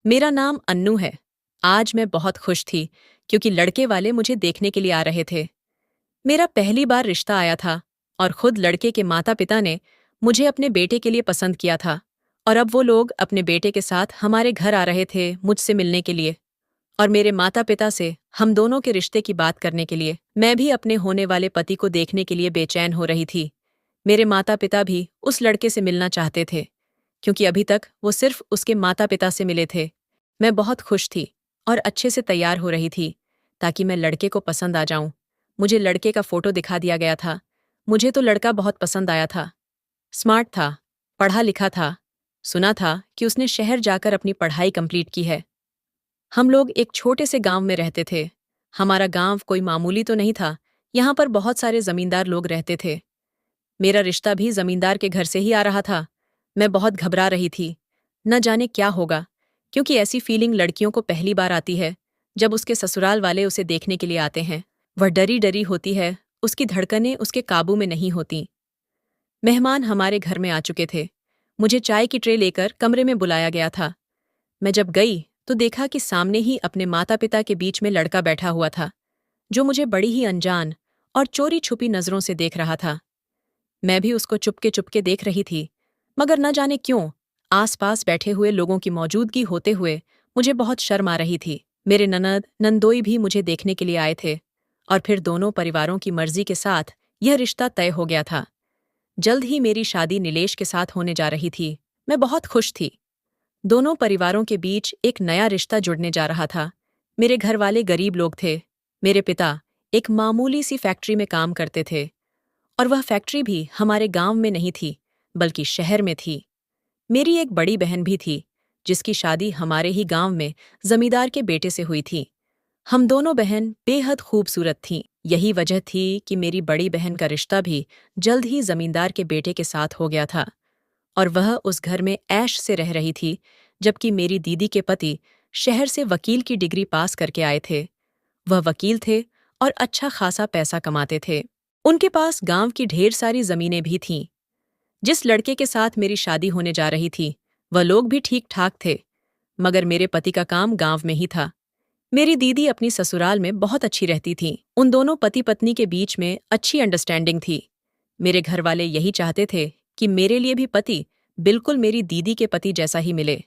मेरा नाम अन्नू है। आज मैं बहुत खुश थी क्योंकि लड़के वाले मुझे देखने के लिए आ रहे थे। मेरा पहली बार रिश्ता आया था और खुद लड़के के माता पिता ने मुझे अपने बेटे के लिए पसंद किया था। और अब वो लोग अपने बेटे के साथ हमारे घर आ रहे थे मुझसे मिलने के लिए और मेरे माता पिता से हम दोनों के रिश्ते की बात करने के लिए। मैं भी अपने होने वाले पति को देखने के लिए बेचैन हो रही थी। मेरे माता पिता भी उस लड़के से मिलना चाहते थे क्योंकि अभी तक वो सिर्फ उसके माता पिता से मिले थे। मैं बहुत खुश थी और अच्छे से तैयार हो रही थी ताकि मैं लड़के को पसंद आ जाऊं। मुझे लड़के का फोटो दिखा दिया गया था। मुझे तो लड़का बहुत पसंद आया था। स्मार्ट था, पढ़ा लिखा था। सुना था कि उसने शहर जाकर अपनी पढ़ाई कंप्लीट की है। हम लोग एक छोटे से गांव में रहते थे। हमारा गांव कोई मामूली तो नहीं था। यहाँ पर बहुत सारे जमींदार लोग रहते थे। मेरा रिश्ता भी जमींदार के घर से ही आ रहा था। मैं बहुत घबरा रही थी। न जाने क्या होगा, क्योंकि ऐसी फीलिंग लड़कियों को पहली बार आती है जब उसके ससुराल वाले उसे देखने के लिए आते हैं। वह डरी डरी होती है, उसकी धड़कनें उसके काबू में नहीं होती। मेहमान हमारे घर में आ चुके थे। मुझे चाय की ट्रे लेकर कमरे में बुलाया गया था। मैं जब गई तो देखा कि सामने ही अपने माता पिता के बीच में लड़का बैठा हुआ था, जो मुझे बड़ी ही अनजान और चोरी छुपी नजरों से देख रहा था। मैं भी उसको चुपके चुपके देख रही थी, मगर न जाने क्यों आसपास बैठे हुए लोगों की मौजूदगी होते हुए मुझे बहुत शर्म आ रही थी। मेरे ननद नंदोई भी मुझे देखने के लिए आए थे और फिर दोनों परिवारों की मर्जी के साथ यह रिश्ता तय हो गया था। जल्द ही मेरी शादी नीलेश के साथ होने जा रही थी। मैं बहुत खुश थी। दोनों परिवारों के बीच एक नया रिश्ता जुड़ने जा रहा था। मेरे घर वाले गरीब लोग थे। मेरे पिता एक मामूली सी फैक्ट्री में काम करते थे और वह फैक्ट्री भी हमारे गांव में नहीं थी, बल्कि शहर में थी। मेरी एक बड़ी बहन भी थी, जिसकी शादी हमारे ही गांव में जमींदार के बेटे से हुई थी। हम दोनों बहन बेहद खूबसूरत थीं। यही वजह थी कि मेरी बड़ी बहन का रिश्ता भी जल्द ही जमींदार के बेटे के साथ हो गया था और वह उस घर में ऐश से रह रही थी, जबकि मेरी दीदी के पति शहर से वकील की डिग्री पास करके आए थे। वह वकील थे और अच्छा खासा पैसा कमाते थे। उनके पास गांव की ढेर सारी जमीनें भी थीं। जिस लड़के के साथ मेरी शादी होने जा रही थी, वह लोग भी ठीक ठाक थे, मगर मेरे पति का काम गांव में ही था। मेरी दीदी अपनी ससुराल में बहुत अच्छी रहती थीं। उन दोनों पति पत्नी के बीच में अच्छी अंडरस्टैंडिंग थी। मेरे घर वाले यही चाहते थे कि मेरे लिए भी पति बिल्कुल मेरी दीदी के पति जैसा ही मिले।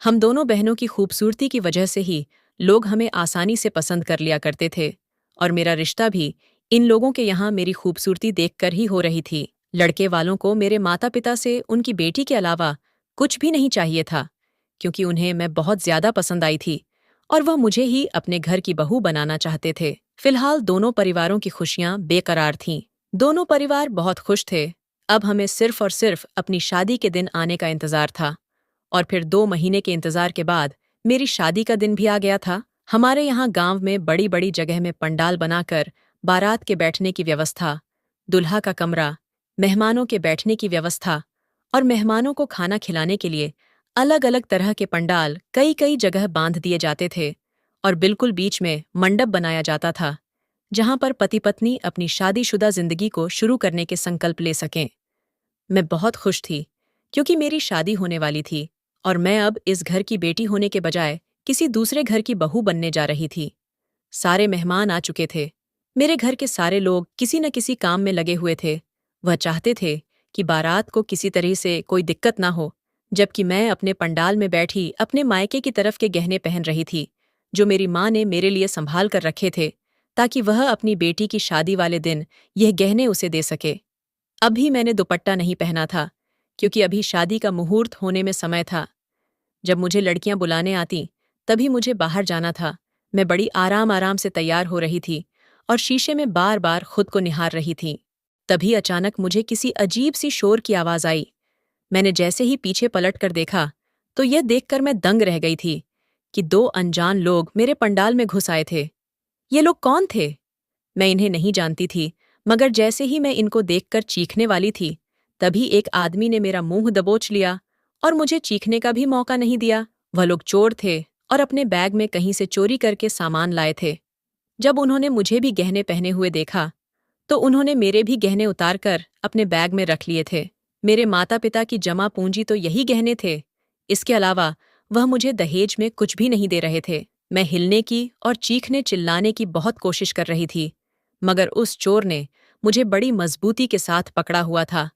हम दोनों बहनों की खूबसूरती की वजह से ही लोग हमें आसानी से पसंद कर लिया करते थे और मेरा रिश्ता भी इन लोगों के यहाँ मेरी खूबसूरती देखकर ही हो रही थी। लड़के वालों को मेरे माता पिता से उनकी बेटी के अलावा कुछ भी नहीं चाहिए था, क्योंकि उन्हें मैं बहुत ज्यादा पसंद आई थी और वह मुझे ही अपने घर की बहू बनाना चाहते थे। फिलहाल दोनों परिवारों की खुशियां बेकरार थीं। दोनों परिवार बहुत खुश थे। अब हमें सिर्फ और सिर्फ अपनी शादी के दिन आने का इंतजार था और फिर 2 महीने के इंतजार के बाद मेरी शादी का दिन भी आ गया था। हमारे यहाँ गांव में बड़ी बड़ी जगह में पंडाल बनाकर बारात के बैठने की व्यवस्था, दुल्हा का कमरा, मेहमानों के बैठने की व्यवस्था और मेहमानों को खाना खिलाने के लिए अलग अलग तरह के पंडाल कई कई जगह बांध दिए जाते थे और बिल्कुल बीच में मंडप बनाया जाता था, जहां पर पति पत्नी अपनी शादीशुदा जिंदगी को शुरू करने के संकल्प ले सकें। मैं बहुत खुश थी क्योंकि मेरी शादी होने वाली थी और मैं अब इस घर की बेटी होने के बजाय किसी दूसरे घर की बहू बनने जा रही थी। सारे मेहमान आ चुके थे। मेरे घर के सारे लोग किसी न किसी काम में लगे हुए थे। वह चाहते थे कि बारात को किसी तरह से कोई दिक्कत ना हो, जबकि मैं अपने पंडाल में बैठी अपने मायके की तरफ के गहने पहन रही थी, जो मेरी माँ ने मेरे लिए संभाल कर रखे थे, ताकि वह अपनी बेटी की शादी वाले दिन यह गहने उसे दे सके। अभी मैंने दुपट्टा नहीं पहना था, क्योंकि अभी शादी का मुहूर्त होने में समय था। जब मुझे लड़कियां बुलाने आती, तभी मुझे बाहर जाना था। मैं बड़ी आराम आराम से तैयार हो रही थी और शीशे में बार बार खुद को निहार रही थी। तभी अचानक मुझे किसी अजीब सी शोर की आवाज आई। मैंने जैसे ही पीछे पलट कर देखा, तो यह देखकर मैं दंग रह गई थी कि 2 अनजान लोग मेरे पंडाल में घुस आए थे। ये लोग कौन थे? मैं इन्हें नहीं जानती थी, मगर जैसे ही मैं इनको देखकर चीखने वाली थी, तभी एक आदमी ने मेरा मुंह दबोच लिया और मुझे चीखने का भी मौका नहीं दिया। वह लोग चोर थे और अपने बैग में कहीं से चोरी करके सामान लाए थे। जब उन्होंने मुझे भी गहने पहने हुए देखा, तो उन्होंने मेरे भी गहने उतारकर अपने बैग में रख लिए थे। मेरे माता पिता की जमा पूंजी तो यही गहने थे। इसके अलावा वह मुझे दहेज में कुछ भी नहीं दे रहे थे। मैं हिलने की और चीखने चिल्लाने की बहुत कोशिश कर रही थी, मगर उस चोर ने मुझे बड़ी मजबूती के साथ पकड़ा हुआ था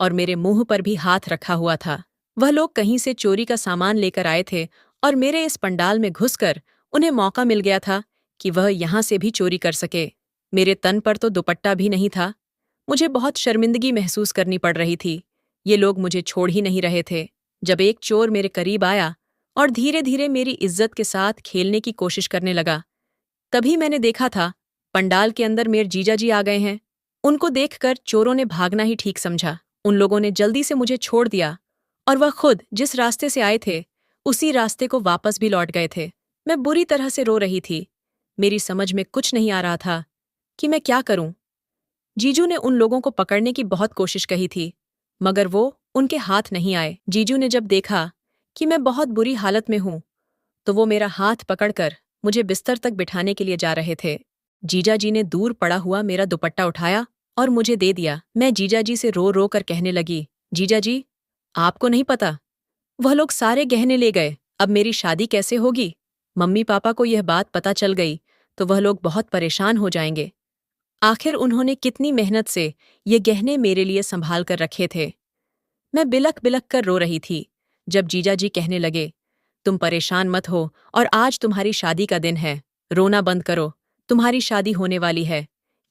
और मेरे मुंह पर भी हाथ रखा हुआ था। वह लोग कहीं से चोरी का सामान लेकर आए थे और मेरे इस पंडाल में घुसकर उन्हें मौका मिल गया था कि वह यहाँ से भी चोरी कर सके। मेरे तन पर तो दुपट्टा भी नहीं था। मुझे बहुत शर्मिंदगी महसूस करनी पड़ रही थी। ये लोग मुझे छोड़ ही नहीं रहे थे। जब एक चोर मेरे करीब आया और धीरे धीरे मेरी इज्जत के साथ खेलने की कोशिश करने लगा, तभी मैंने देखा था पंडाल के अंदर मेरे जीजा जी आ गए हैं। उनको देखकर चोरों ने भागना ही ठीक समझा। उन लोगों ने जल्दी से मुझे छोड़ दिया और वह खुद जिस रास्ते से आए थे उसी रास्ते को वापस भी लौट गए थे। मैं बुरी तरह से रो रही थी। मेरी समझ में कुछ नहीं आ रहा था कि मैं क्या करूं। जीजू ने उन लोगों को पकड़ने की बहुत कोशिश कही थी, मगर वो उनके हाथ नहीं आए। जीजू ने जब देखा कि मैं बहुत बुरी हालत में हूं, तो वो मेरा हाथ पकड़कर मुझे बिस्तर तक बिठाने के लिए जा रहे थे। जीजा जी ने दूर पड़ा हुआ मेरा दुपट्टा उठाया और मुझे दे दिया। मैं जीजा जी से रो रो कर कहने लगी, जीजा जी, आपको नहीं पता, वह लोग सारे गहने ले गए। अब मेरी शादी कैसे होगी? मम्मी पापा को यह बात पता चल गई तो वह लोग बहुत परेशान हो जाएंगे। आखिर उन्होंने कितनी मेहनत से ये गहने मेरे लिए संभाल कर रखे थे। मैं बिलक बिलक कर रो रही थी जब जीजा जी कहने लगे, तुम परेशान मत हो और आज तुम्हारी शादी का दिन है। रोना बंद करो, तुम्हारी शादी होने वाली है।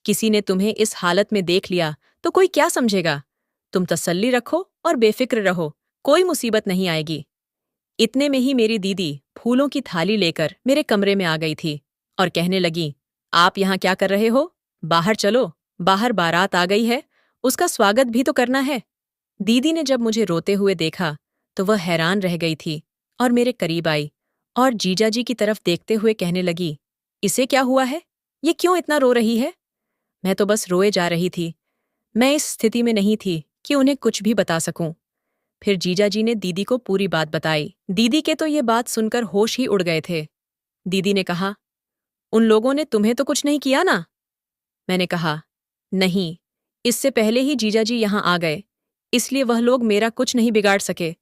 किसी ने तुम्हें इस हालत में देख लिया तो कोई क्या समझेगा? तुम तसल्ली रखो और बेफिक्र रहो, कोई मुसीबत नहीं आएगी। इतने में ही मेरी दीदी फूलों की थाली लेकर मेरे कमरे में आ गई थी और कहने लगी, आप यहाँ क्या कर रहे हो? बाहर चलो, बाहर बारात आ गई है, उसका स्वागत भी तो करना है। दीदी ने जब मुझे रोते हुए देखा तो वह हैरान रह गई थी और मेरे करीब आई और जीजा जी की तरफ देखते हुए कहने लगी, इसे क्या हुआ है? ये क्यों इतना रो रही है? मैं तो बस रोए जा रही थी। मैं इस स्थिति में नहीं थी कि उन्हें कुछ भी बता सकूं। फिर जीजा जी ने दीदी को पूरी बात बताई। दीदी के तो ये बात सुनकर होश ही उड़ गए थे। दीदी ने कहा, उन लोगों ने तुम्हें तो कुछ नहीं किया ना? मैंने कहा, नहीं, इससे पहले ही जीजा जी यहाँ आ गए, इसलिए वह लोग मेरा कुछ नहीं बिगाड़ सके।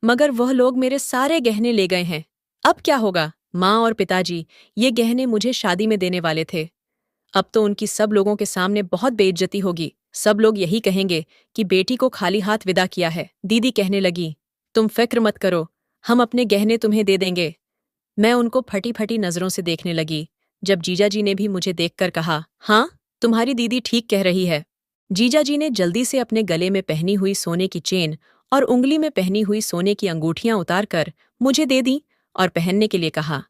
मगर वह लोग मेरे सारे गहने ले गए हैं। अब क्या होगा? माँ और पिताजी ये गहने मुझे शादी में देने वाले थे। अब तो उनकी सब लोगों के सामने बहुत बेइज्जती होगी। सब लोग यही कहेंगे कि बेटी को खाली हाथ विदा किया है। दीदी कहने लगी, तुम फिक्र मत करो, हम अपने गहने तुम्हें दे देंगे। मैं उनको फटी फटी नजरों से देखने लगी जब जीजा जी ने भी मुझे देखकर कहा, हाँ, तुम्हारी दीदी ठीक कह रही है। जीजा जी ने जल्दी से अपने गले में पहनी हुई सोने की चेन और उंगली में पहनी हुई सोने की अंगूठियां उतारकर मुझे दे दी और पहनने के लिए कहा,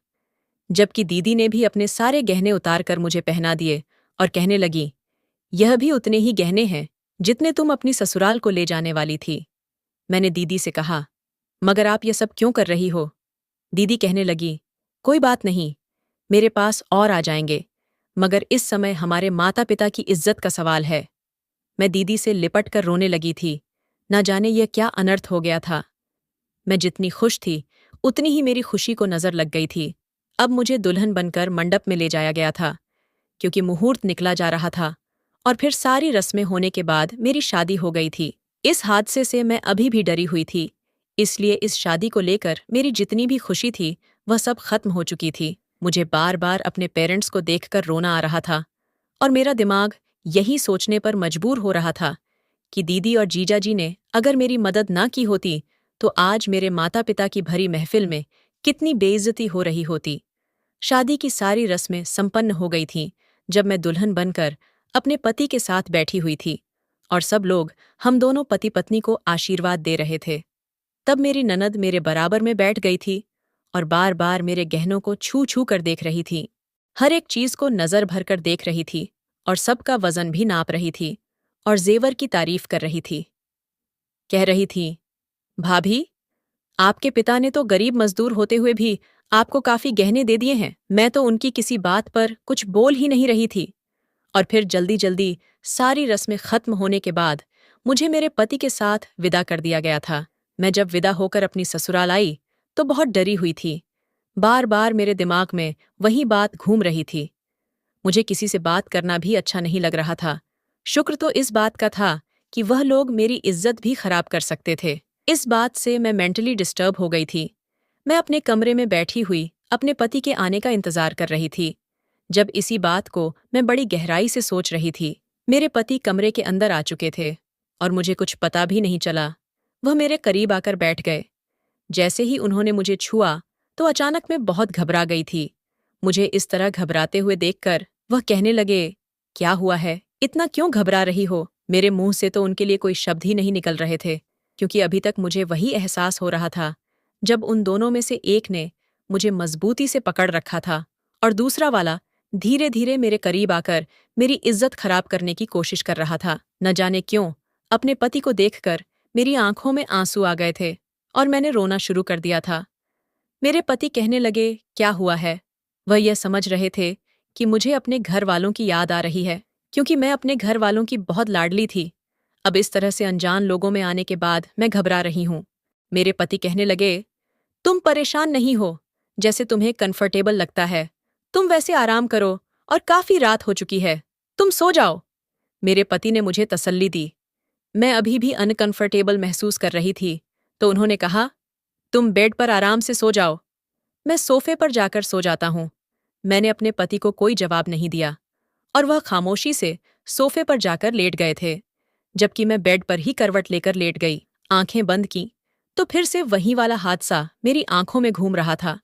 जबकि दीदी ने भी अपने सारे गहने उतारकर मुझे पहना दिए और कहने लगी, यह भी उतने ही गहने हैं जितने तुम अपनी ससुराल को ले जाने वाली थी। मैंने दीदी से कहा, मगर आप यह सब क्यों कर रही हो? दीदी कहने लगी, कोई बात नहीं, मेरे पास और आ जाएंगे, मगर इस समय हमारे माता पिता की इज्जत का सवाल है। मैं दीदी से लिपट कर रोने लगी थी। न जाने यह क्या अनर्थ हो गया था। मैं जितनी खुश थी उतनी ही मेरी खुशी को नजर लग गई थी। अब मुझे दुल्हन बनकर मंडप में ले जाया गया था, क्योंकि मुहूर्त निकला जा रहा था और फिर सारी रस्में होने के बाद मेरी शादी हो गई थी। इस हादसे से मैं अभी भी डरी हुई थी, इसलिए इस शादी को लेकर मेरी जितनी भी खुशी थी वह सब खत्म हो चुकी थी। मुझे बार बार अपने पेरेंट्स को देखकर रोना आ रहा था और मेरा दिमाग यही सोचने पर मजबूर हो रहा था कि दीदी और जीजा जी ने अगर मेरी मदद ना की होती तो आज मेरे माता पिता की भरी महफिल में कितनी बेइज्जती हो रही होती। शादी की सारी रस्में संपन्न हो गई थीं जब मैं दुल्हन बनकर अपने पति के साथ बैठी हुई थी और सब लोग हम दोनों पति पत्नी को आशीर्वाद दे रहे थे। तब मेरी ननद मेरे बराबर में बैठ गई थी और बार बार मेरे गहनों को छू छू कर देख रही थी। हर एक चीज को नजर भर कर देख रही थी और सबका वजन भी नाप रही थी और जेवर की तारीफ कर रही थी। कह रही थी, भाभी, आपके पिता ने तो गरीब मजदूर होते हुए भी आपको काफी गहने दे दिए हैं। मैं तो उनकी किसी बात पर कुछ बोल ही नहीं रही थी। और फिर जल्दी जल्दी सारी रस्में खत्म होने के बाद मुझे मेरे पति के साथ विदा कर दिया गया था। मैं जब विदा होकर अपनी ससुराल आई तो बहुत डरी हुई थी। बार बार मेरे दिमाग में वही बात घूम रही थी। मुझे किसी से बात करना भी अच्छा नहीं लग रहा था। शुक्र तो इस बात का था कि वह लोग मेरी इज्जत भी खराब कर सकते थे। इस बात से मैं मेंटली डिस्टर्ब हो गई थी। मैं अपने कमरे में बैठी हुई अपने पति के आने का इंतजार कर रही थी। जब इसी बात को मैं बड़ी गहराई से सोच रही थी, मेरे पति कमरे के अंदर आ चुके थे और मुझे कुछ पता भी नहीं चला। वह मेरे करीब आकर बैठ गए। जैसे ही उन्होंने मुझे छुआ तो अचानक मैं बहुत घबरा गई थी। मुझे इस तरह घबराते हुए देखकर वह कहने लगे, क्या हुआ है, इतना क्यों घबरा रही हो? मेरे मुंह से तो उनके लिए कोई शब्द ही नहीं निकल रहे थे, क्योंकि अभी तक मुझे वही एहसास हो रहा था जब उन दोनों में से एक ने मुझे मजबूती से पकड़ रखा था और दूसरा वाला धीरे धीरे मेरे करीब आकर मेरी इज्जत खराब करने की कोशिश कर रहा था। न जाने क्यों अपने पति को देखकर मेरी आंखों में आंसू आ गए थे और मैंने रोना शुरू कर दिया था। मेरे पति कहने लगे, क्या हुआ है? वह यह समझ रहे थे कि मुझे अपने घर वालों की याद आ रही है, क्योंकि मैं अपने घर वालों की बहुत लाडली थी। अब इस तरह से अनजान लोगों में आने के बाद मैं घबरा रही हूं। मेरे पति कहने लगे, तुम परेशान नहीं हो, जैसे तुम्हें कंफर्टेबल लगता है। तुम वैसे आराम करो और काफी रात हो चुकी है, तुम सो जाओ। मेरे पति ने मुझे तसल्ली दी। मैं अभी भी अनकंफर्टेबल महसूस कर रही थी, तो उन्होंने कहा, तुम बेड पर आराम से सो जाओ। मैं सोफे पर जाकर सो जाता हूँ। मैंने अपने पति को कोई जवाब नहीं दिया और वह खामोशी से सोफे पर जाकर लेट गए थे। जबकि मैं बेड पर ही करवट लेकर लेट गई, आंखें बंद की, तो फिर से वही वाला हादसा मेरी आंखों में घूम रहा था।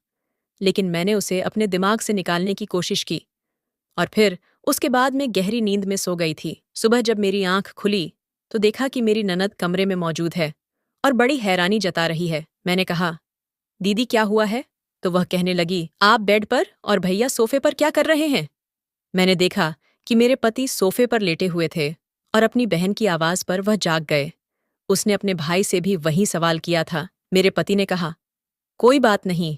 लेकिन मैंने उसे अपने दिमाग से निकालने की कोशिश की और फिर उसके बाद मैं गहरी नींद में सो गई थी। सुबह जब मेरी आंख खुली तो देखा कि मेरी ननद कमरे में मौजूद है और बड़ी हैरानी जता रही है। मैंने कहा, दीदी क्या हुआ है? तो वह कहने लगी, आप बेड पर और भैया सोफे पर क्या कर रहे हैं? मैंने देखा कि मेरे पति सोफे पर लेटे हुए थे और अपनी बहन की आवाज पर वह जाग गए। उसने अपने भाई से भी वही सवाल किया था। मेरे पति ने कहा, कोई बात नहीं,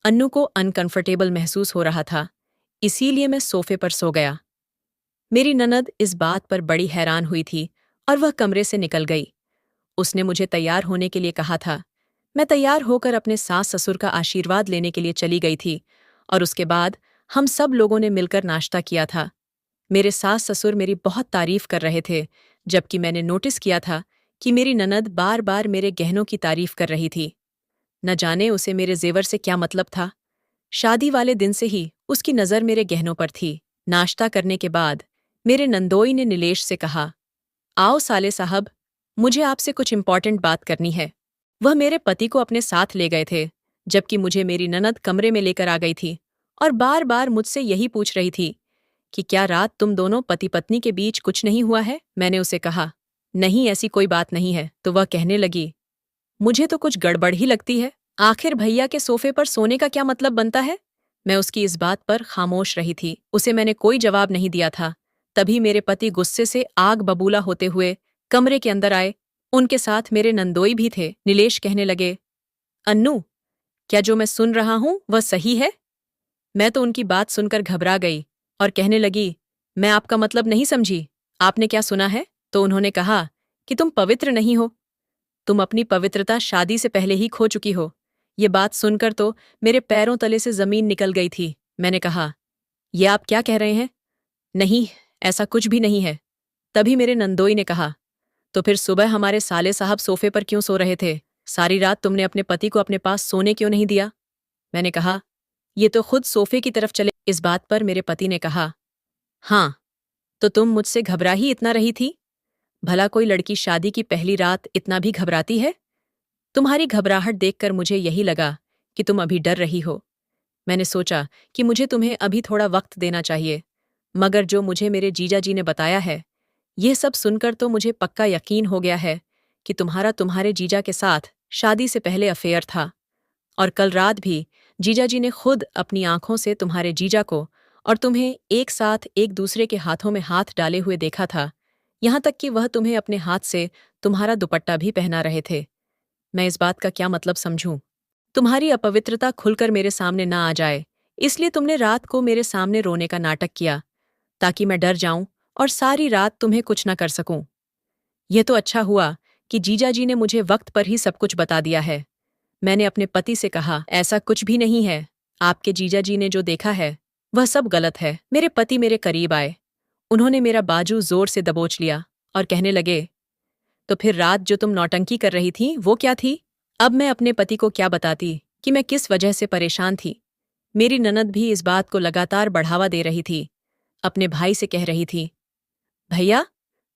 अन्नू को अनकंफर्टेबल महसूस हो रहा था, इसीलिए मैं सोफे पर सो गया। मेरी ननद इस बात पर बड़ी हैरान हुई थी और वह कमरे से निकल गई। उसने मुझे तैयार होने के लिए कहा था। मैं तैयार होकर अपने सास ससुर का आशीर्वाद लेने के लिए चली गई थी और उसके बाद हम सब लोगों ने मिलकर नाश्ता किया था। मेरे सास ससुर मेरी बहुत तारीफ कर रहे थे, जबकि मैंने नोटिस किया था कि मेरी ननद बार बार मेरे गहनों की तारीफ कर रही थी। न जाने उसे मेरे जेवर से क्या मतलब था। शादी वाले दिन से ही उसकी नज़र मेरे गहनों पर थी। नाश्ता करने के बाद मेरे नंदोई ने नीलेश से कहा, आओ साले साहब, मुझे आपसे कुछ इम्पॉर्टेंट बात करनी है। वह मेरे पति को अपने साथ ले गए थे, जबकि मुझे मेरी ननद कमरे में लेकर आ गई थी और बार बार मुझसे यही पूछ रही थी कि क्या रात तुम दोनों पति पत्नी के बीच कुछ नहीं हुआ है? मैंने उसे कहा, नहीं, ऐसी कोई बात नहीं है। तो वह कहने लगी, मुझे तो कुछ गड़बड़ ही लगती है। आखिर भैया के सोफे पर सोने का क्या मतलब बनता है? मैं उसकी इस बात पर खामोश रही थी। उसे मैंने कोई जवाब नहीं दिया था। तभी मेरे पति गुस्से से आग बबूला होते हुए कमरे के अंदर आए। उनके साथ मेरे नंदोई भी थे। नीलेश कहने लगे, अन्नू, क्या जो मैं सुन रहा हूं वह सही है? मैं तो उनकी बात सुनकर घबरा गई और कहने लगी, मैं आपका मतलब नहीं समझी। आपने क्या सुना है? तो उन्होंने कहा कि तुम पवित्र नहीं हो। तुम अपनी पवित्रता शादी से पहले ही खो चुकी हो। ये बात सुनकर तो मेरे पैरों तले से जमीन निकल गई थी। मैंने कहा, ये आप क्या कह रहे हैं? नहीं, ऐसा कुछ भी नहीं है। तभी मेरे नंदोई ने कहा, तो फिर सुबह हमारे साले साहब सोफे पर क्यों सो रहे थे? सारी रात तुमने अपने पति को अपने पास सोने क्यों नहीं दिया? मैंने कहा, ये तो खुद सोफे की तरफ चले। इस बात पर मेरे पति ने कहा, हाँ, तो तुम मुझसे घबरा ही इतना रही थी? भला कोई लड़की शादी की पहली रात इतना भी घबराती है? तुम्हारी घबराहट देखकर मुझे यही लगा कि तुम अभी डर रही हो। मैंने सोचा कि मुझे तुम्हें अभी थोड़ा वक्त देना चाहिए, मगर जो मुझे मेरे जीजा जी ने बताया है, यह सब सुनकर तो मुझे पक्का यकीन हो गया है कि तुम्हारा तुम्हारे जीजा के साथ शादी से पहले अफेयर था। और कल रात भी जीजा जी ने खुद अपनी आंखों से तुम्हारे जीजा को और तुम्हें एक साथ एक दूसरे के हाथों में हाथ डाले हुए देखा था, यहाँ तक कि वह तुम्हें अपने हाथ से तुम्हारा दुपट्टा भी पहना रहे थे। मैं इस बात का क्या मतलब समझूं? तुम्हारी अपवित्रता खुलकर मेरे सामने ना आ जाए, इसलिए तुमने रात को मेरे सामने रोने का नाटक किया, ताकि मैं डर जाऊं और सारी रात तुम्हें कुछ न कर सकूं। यह तो अच्छा हुआ कि जीजा जी ने मुझे वक्त पर ही सब कुछ बता दिया है। मैंने अपने पति से कहा, ऐसा कुछ भी नहीं है। आपके जीजा जी ने जो देखा है वह सब गलत है। मेरे पति मेरे करीब आए। उन्होंने मेरा बाजू जोर से दबोच लिया और कहने लगे, तो फिर रात जो तुम नौटंकी कर रही थी वो क्या थी? अब मैं अपने पति को क्या बताती कि मैं किस वजह से परेशान थी। मेरी ननद भी इस बात को लगातार बढ़ावा दे रही थी। अपने भाई से कह रही थी, भैया,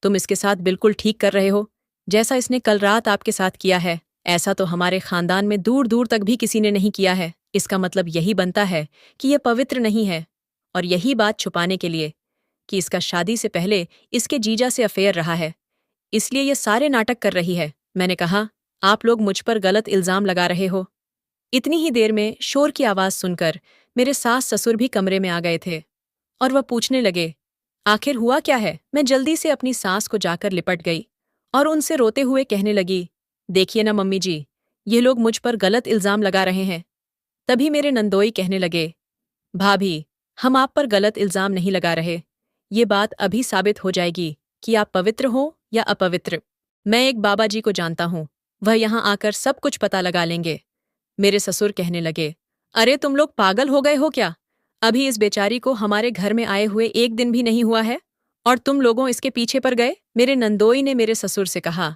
तुम इसके साथ बिल्कुल ठीक कर रहे हो। जैसा इसने कल रात आपके साथ किया है, ऐसा तो हमारे खानदान में दूर दूर तक भी किसी ने नहीं किया है। इसका मतलब यही बनता है कि यह पवित्र नहीं है। और यही बात छुपाने के लिए कि इसका शादी से पहले इसके जीजा से अफेयर रहा है, इसलिए ये सारे नाटक कर रही है। मैंने कहा, आप लोग मुझ पर गलत इल्जाम लगा रहे हो। इतनी ही देर में शोर की आवाज सुनकर मेरे सास ससुर भी कमरे में आ गए थे और वह पूछने लगे, आखिर हुआ क्या है। मैं जल्दी से अपनी सास को जाकर लिपट गई और उनसे रोते हुए कहने लगी, देखिए ना मम्मी जी, ये लोग मुझ पर गलत इल्जाम लगा रहे हैं। तभी मेरे नंदोई कहने लगे, भाभी, हम आप पर गलत इल्जाम नहीं लगा रहे। ये बात अभी साबित हो जाएगी कि आप पवित्र हो या अपवित्र। मैं एक बाबा जी को जानता हूँ, वह यहाँ आकर सब कुछ पता लगा लेंगे। मेरे ससुर कहने लगे, अरे तुम लोग पागल हो गए हो क्या। अभी इस बेचारी को हमारे घर में आए हुए एक दिन भी नहीं हुआ है और तुम लोगों इसके पीछे पड़ गए। मेरे नंदोई ने मेरे ससुर से कहा,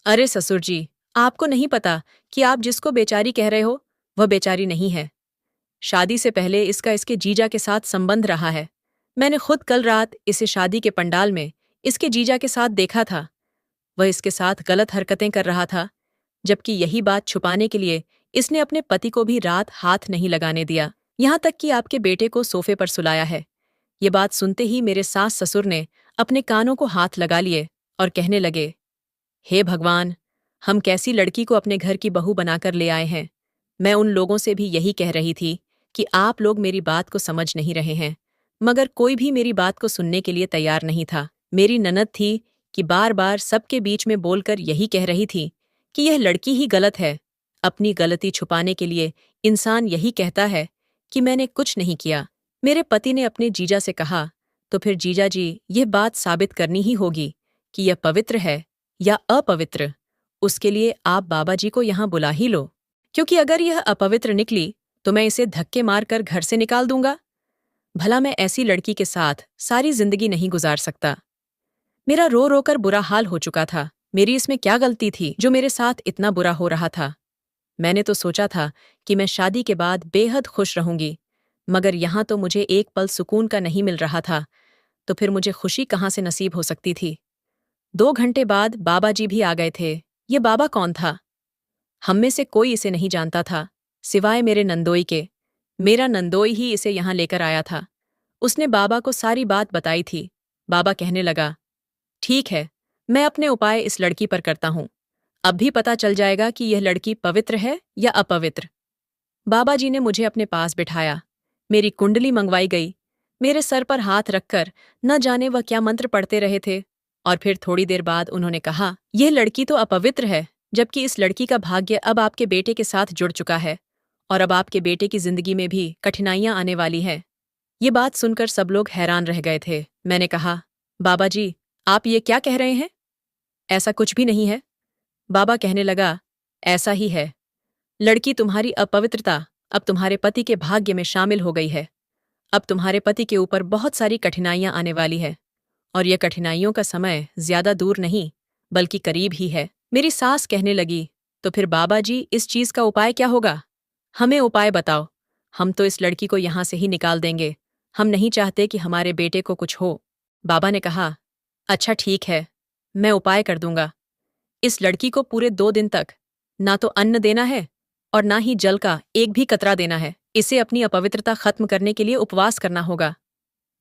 अरे ससुर जी, आपको नहीं पता कि आप जिसको बेचारी कह रहे हो वह बेचारी नहीं है। शादी से पहले इसका इसके जीजा के साथ संबंध रहा है। मैंने खुद कल रात इसे शादी के पंडाल में इसके जीजा के साथ देखा था। वह इसके साथ गलत हरकतें कर रहा था, जबकि यही बात छुपाने के लिए इसने अपने पति को भी रात हाथ नहीं लगाने दिया, यहाँ तक कि आपके बेटे को सोफे पर सुलाया है। ये बात सुनते ही मेरे सास ससुर ने अपने कानों को हाथ लगा लिए और कहने लगे, हे भगवान, हम कैसी लड़की को अपने घर की बहू बनाकर ले आए हैं। मैं उन लोगों से भी यही कह रही थी कि आप लोग मेरी बात को समझ नहीं रहे हैं, मगर कोई भी मेरी बात को सुनने के लिए तैयार नहीं था। मेरी ननद थी कि बार बार सबके बीच में बोलकर यही कह रही थी कि यह लड़की ही गलत है। अपनी गलती छुपाने के लिए इंसान यही कहता है कि मैंने कुछ नहीं किया। मेरे पति ने अपने जीजा से कहा, तो फिर जीजा जी, यह बात साबित करनी ही होगी कि यह पवित्र है या अपवित्र। उसके लिए आप बाबा जी को यहाँ बुला ही लो, क्योंकि अगर यह अपवित्र निकली तो मैं इसे धक्के मारकर घर से निकाल दूंगा। भला मैं ऐसी लड़की के साथ सारी जिंदगी नहीं गुजार सकता। मेरा रो रो कर बुरा हाल हो चुका था। मेरी इसमें क्या गलती थी जो मेरे साथ इतना बुरा हो रहा था। मैंने तो सोचा था कि मैं शादी के बाद बेहद खुश रहूंगी, मगर यहाँ तो मुझे एक पल सुकून का नहीं मिल रहा था, तो फिर मुझे खुशी कहाँ से नसीब हो सकती थी। 2 घंटे बाद बाबा जी भी आ गए थे। ये बाबा कौन था? हम में से कोई इसे नहीं जानता था, सिवाय मेरे नंदोई के। मेरा नंदोई ही इसे यहाँ लेकर आया था। उसने बाबा को सारी बात बताई थी। बाबा कहने लगा, ठीक है, मैं अपने उपाय इस लड़की पर करता हूँ। अब भी पता चल जाएगा कि यह लड़की पवित्र है या अपवित्र। बाबा जी ने मुझे अपने पास बिठाया। मेरी कुंडली मंगवाई गई। मेरे सर पर हाथ रखकर न जाने वह क्या मंत्र पढ़ते रहे थे। और फिर थोड़ी देर बाद उन्होंने कहा, यह लड़की तो अपवित्र है, जबकि इस लड़की का भाग्य अब आपके बेटे के साथ जुड़ चुका है और अब आपके बेटे की जिंदगी में भी कठिनाइयां आने वाली हैं। ये बात सुनकर सब लोग हैरान रह गए थे। मैंने कहा, बाबा जी, आप ये क्या कह रहे हैं? ऐसा कुछ भी नहीं है। बाबा कहने लगा, ऐसा ही है। लड़की तुम्हारी अपवित्रता अब तुम्हारे पति के भाग्य में शामिल हो गई है। अब तुम्हारे पति के ऊपर बहुत सारी कठिनाइयां आने वाली है और यह कठिनाइयों का समय ज्यादा दूर नहीं बल्कि करीब ही है। मेरी सास कहने लगी, तो फिर बाबा जी, इस चीज का उपाय क्या होगा? हमें उपाय बताओ। हम तो इस लड़की को यहाँ से ही निकाल देंगे। हम नहीं चाहते कि हमारे बेटे को कुछ हो। बाबा ने कहा, अच्छा ठीक है, मैं उपाय कर दूंगा। इस लड़की को पूरे 2 दिन तक ना तो अन्न देना है और ना ही जल का एक भी कतरा देना है। इसे अपनी अपवित्रता खत्म करने के लिए उपवास करना होगा।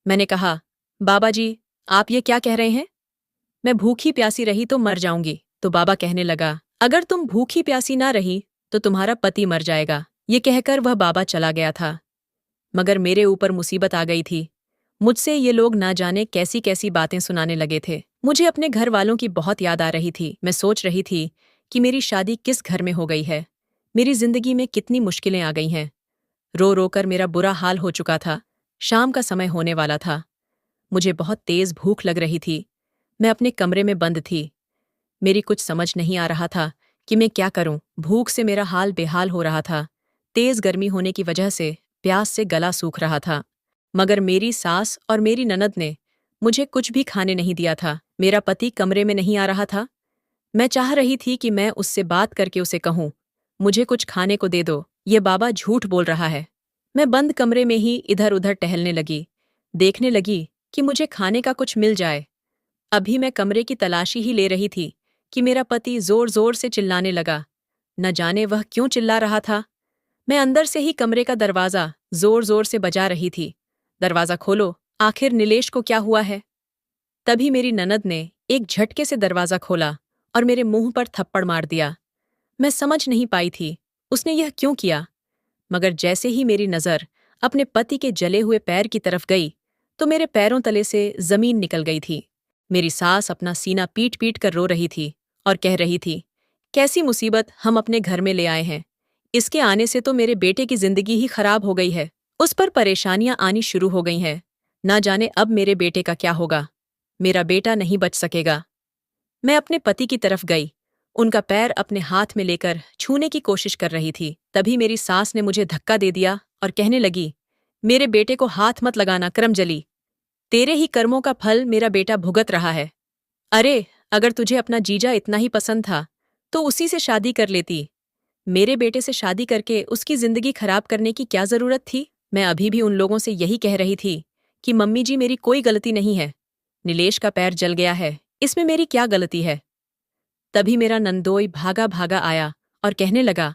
मैंने कहा, बाबा जी, आप ये क्या कह रहे हैं? मैं भूखी प्यासी रही तो मर जाऊंगी। तो बाबा कहने लगा, अगर तुम भूखी प्यासी ना रही तो तुम्हारा पति मर जाएगा। ये कहकर वह बाबा चला गया था। मगर मेरे ऊपर मुसीबत आ गई थी। मुझसे ये लोग ना जाने कैसी कैसी बातें सुनाने लगे थे। मुझे अपने घर वालों की बहुत याद आ रही थी। मैं सोच रही थी कि मेरी शादी किस घर में हो गई है, मेरी जिंदगी में कितनी मुश्किलें आ गई हैं। रो रो कर मेरा बुरा हाल हो चुका था। शाम का समय होने वाला था। मुझे बहुत तेज भूख लग रही थी। मैं अपने कमरे में बंद थी। मेरी कुछ समझ नहीं आ रहा था कि मैं क्या करूं। भूख से मेरा हाल बेहाल हो रहा था। तेज गर्मी होने की वजह से प्यास से गला सूख रहा था। मगर मेरी सास और मेरी ननद ने मुझे कुछ भी खाने नहीं दिया था। मेरा पति कमरे में नहीं आ रहा था। मैं चाह रही थी कि मैं उससे बात करके उसे कहूं, मुझे कुछ खाने को दे दो, ये बाबा झूठ बोल रहा है। मैं बंद कमरे में ही इधर उधर टहलने लगी, देखने लगी कि मुझे खाने का कुछ मिल जाए। अभी मैं कमरे की तलाशी ही ले रही थी कि मेरा पति जोर जोर से चिल्लाने लगा। न जाने वह क्यों चिल्ला रहा था। मैं अंदर से ही कमरे का दरवाजा जोर जोर से बजा रही थी। दरवाजा खोलो, आखिर नीलेश को क्या हुआ है? तभी मेरी ननद ने एक झटके से दरवाजा खोला और मेरे मुंह पर थप्पड़ मार दिया। मैं समझ नहीं पाई थी उसने यह क्यों किया, मगर जैसे ही मेरी नजर अपने पति के जले हुए पैर की तरफ गई तो मेरे पैरों तले से जमीन निकल गई थी। मेरी सास अपना सीना पीट पीट कर रो रही थी और कह रही थी, कैसी मुसीबत हम अपने घर में ले आए हैं। इसके आने से तो मेरे बेटे की जिंदगी ही खराब हो गई है। उस पर परेशानियां आनी शुरू हो गई हैं। ना जाने अब मेरे बेटे का क्या होगा। मेरा बेटा नहीं बच सकेगा। मैं अपने पति की तरफ गई, उनका पैर अपने हाथ में लेकर छूने की कोशिश कर रही थी। तभी मेरी सास ने मुझे धक्का दे दिया और कहने लगी, मेरे बेटे को हाथ मत लगाना करमजली, तेरे ही कर्मों का फल मेरा बेटा भुगत रहा है। अरे, अगर तुझे अपना जीजा इतना ही पसंद था तो उसी से शादी कर लेती। मेरे बेटे से शादी करके उसकी जिंदगी खराब करने की क्या जरूरत थी? मैं अभी भी उन लोगों से यही कह रही थी कि मम्मी जी मेरी कोई गलती नहीं है। नीलेश का पैर जल गया है, इसमें मेरी क्या गलती है? तभी मेरा नंदोई भागा भागा आया और कहने लगा,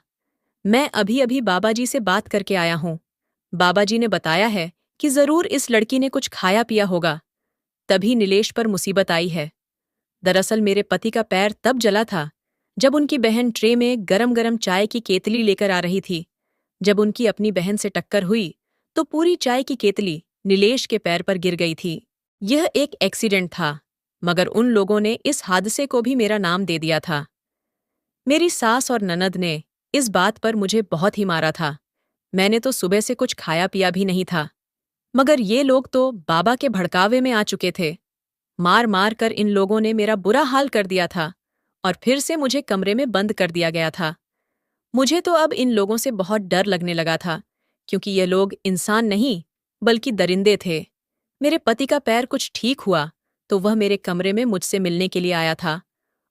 मैं अभी अभी बाबा जी से बात करके आया हूँ। बाबा जी ने बताया है कि जरूर इस लड़की ने कुछ खाया पिया होगा, तभी नीलेश पर मुसीबत आई है। दरअसल मेरे पति का पैर तब जला था जब उनकी बहन ट्रे में गरम गरम चाय की केतली लेकर आ रही थी। जब उनकी अपनी बहन से टक्कर हुई तो पूरी चाय की केतली नीलेश के पैर पर गिर गई थी। यह एक एक्सीडेंट था, मगर उन लोगों ने इस हादसे को भी मेरा नाम दे दिया था। मेरी सास और ननद ने इस बात पर मुझे बहुत ही मारा था। मैंने तो सुबह से कुछ खाया पिया भी नहीं था, मगर ये लोग तो बाबा के भड़कावे में आ चुके थे। मार मार कर इन लोगों ने मेरा बुरा हाल कर दिया था और फिर से मुझे कमरे में बंद कर दिया गया था। मुझे तो अब इन लोगों से बहुत डर लगने लगा था, क्योंकि ये लोग इंसान नहीं बल्कि दरिंदे थे। मेरे पति का पैर कुछ ठीक हुआ तो वह मेरे कमरे में मुझसे मिलने के लिए आया था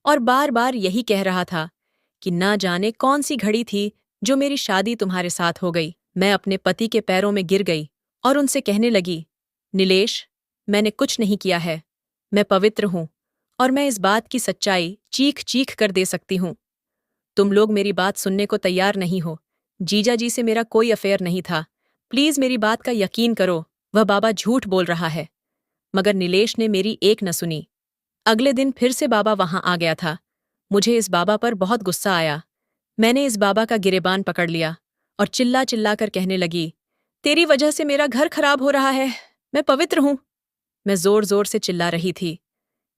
और बार बार यही कह रहा था कि ना जाने कौन सी घड़ी थी जो मेरी शादी तुम्हारे साथ हो गई। मैं अपने पति के पैरों में गिर गई और उनसे कहने लगी, नीलेश, मैंने कुछ नहीं किया है। मैं पवित्र हूं और मैं इस बात की सच्चाई चीख चीख कर दे सकती हूं। तुम लोग मेरी बात सुनने को तैयार नहीं हो। जीजा जी से मेरा कोई अफेयर नहीं था। प्लीज मेरी बात का यकीन करो, वह बाबा झूठ बोल रहा है। मगर नीलेश ने मेरी एक न सुनी। अगले दिन फिर से बाबा वहां आ गया था। मुझे इस बाबा पर बहुत गुस्सा आया। मैंने इस बाबा का गिरेबान पकड़ लिया और चिल्ला चिल्ला कर कहने लगी, तेरी वजह से मेरा घर खराब हो रहा है। मैं पवित्र हूं। मैं जोर जोर से चिल्ला रही थी।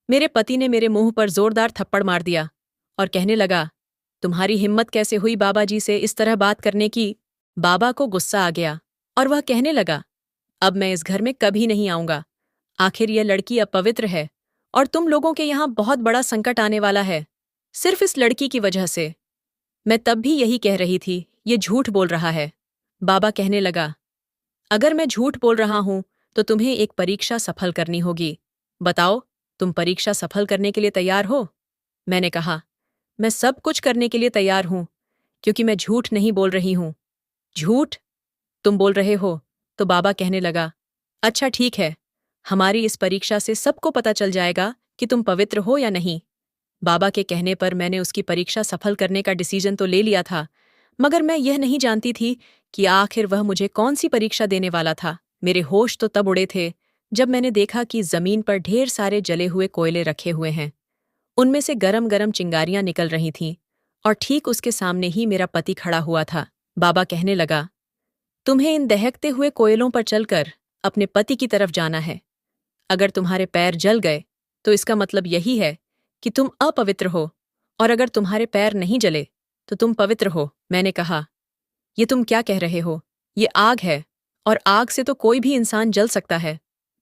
मेरे पति ने मेरे मुंह पर जोरदार थप्पड़ मार दिया और कहने लगा, तुम्हारी हिम्मत कैसे हुई बाबा जी से इस तरह बात करने की? बाबा को गुस्सा आ गया और वह कहने लगा, अब मैं इस घर में कभी नहीं आऊंगा। आखिर यह लड़की अपवित्र है और तुम लोगों के यहाँ बहुत बड़ा संकट आने वाला है, सिर्फ इस लड़की की वजह से। मैं तब भी यही कह रही थी, ये झूठ बोल रहा है। बाबा कहने लगा, अगर मैं झूठ बोल रहा हूं तो तुम्हें एक परीक्षा सफल करनी होगी। बताओ, तुम परीक्षा सफल करने के लिए तैयार हो? मैंने कहा, मैं सब कुछ करने के लिए तैयार हूं, क्योंकि मैं झूठ नहीं बोल रही हूं। झूठ? तुम बोल रहे हो? तो बाबा कहने लगा, अच्छा ठीक है, हमारी इस परीक्षा से सबको पता चल जाएगा कि तुम पवित्र हो या नहीं। बाबा के कहने पर मैंने उसकी परीक्षा सफल करने का डिसीजन तो ले लिया था, मगर मैं यह नहीं जानती थी कि आखिर वह मुझे कौन सी परीक्षा देने वाला था। मेरे होश तो तब उड़े थे जब मैंने देखा कि जमीन पर ढेर सारे जले हुए कोयले रखे हुए हैं। उनमें से गरम गरम चिंगारियां निकल रही थीं और ठीक उसके सामने ही मेरा पति खड़ा हुआ था। बाबा कहने लगा, तुम्हें इन दहकते हुए कोयलों पर चलकर अपने पति की तरफ जाना है। अगर तुम्हारे पैर जल गए तो इसका मतलब यही है कि तुम अपवित्र हो, और अगर तुम्हारे पैर नहीं जले तो तुम पवित्र हो। मैंने कहा, ये तुम क्या कह रहे हो? ये आग है और आग से तो कोई भी इंसान जल सकता है।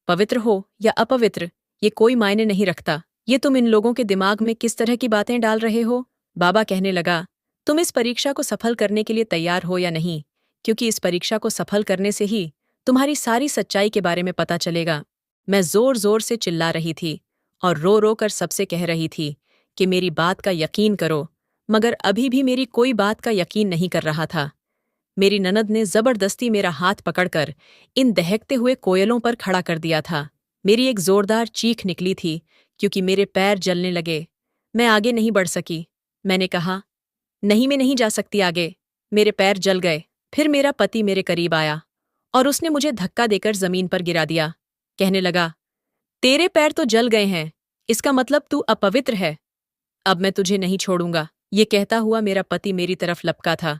पवित्र हो या अपवित्र, ये कोई मायने नहीं रखता। ये तुम इन लोगों के दिमाग में किस तरह की बातें डाल रहे हो? बाबा कहने लगा, तुम इस परीक्षा को सफल करने के लिए तैयार हो या नहीं, क्योंकि इस परीक्षा को सफल करने से ही तुम्हारी सारी सच्चाई के बारे में पता चलेगा। मैं जोर जोर से चिल्ला रही थी और रो रो कर सबसे कह रही थी कि मेरी बात का यकीन करो, मगर अभी भी मेरी कोई बात का यकीन नहीं कर रहा था। मेरी ननद ने जबरदस्ती मेरा हाथ पकड़कर इन दहकते हुए कोयलों पर खड़ा कर दिया था। मेरी एक जोरदार चीख निकली थी क्योंकि मेरे पैर जलने लगे। मैं आगे नहीं बढ़ सकी। मैंने कहा, नहीं, मैं नहीं जा सकती आगे। मेरे पैर जल गए। फिर मेरा पति मेरे करीब आया और उसने मुझे धक्का देकर जमीन पर गिरा दिया। कहने लगा, तेरे पैर तो जल गए हैं, इसका मतलब तू अपवित्र है। अब मैं तुझे नहीं छोड़ूंगा। ये कहता हुआ मेरा पति मेरी तरफ लपका था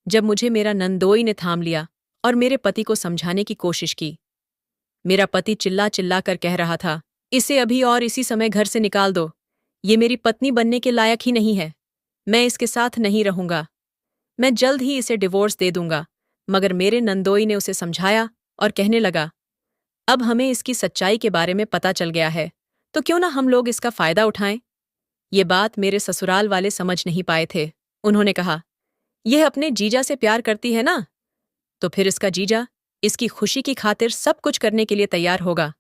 जब मुझे मेरा नंदोई ने थाम लिया और मेरे पति को समझाने की कोशिश की। मेरा पति चिल्ला चिल्ला कर कह रहा था, इसे अभी और इसी समय घर से निकाल दो। ये मेरी पत्नी बनने के लायक ही नहीं है। मैं इसके साथ नहीं रहूंगा। मैं जल्द ही इसे डिवोर्स दे दूंगा। मगर मेरे नंदोई ने उसे समझाया और कहने लगा, अब हमें इसकी सच्चाई के बारे में पता चल गया है, तो क्यों ना हम लोग इसका फायदा उठाएं। ये बात मेरे ससुराल वाले समझ नहीं पाए थे। उन्होंने कहा, यह अपने जीजा से प्यार करती है ना, तो फिर इसका जीजा इसकी खुशी की खातिर सब कुछ करने के लिए तैयार होगा,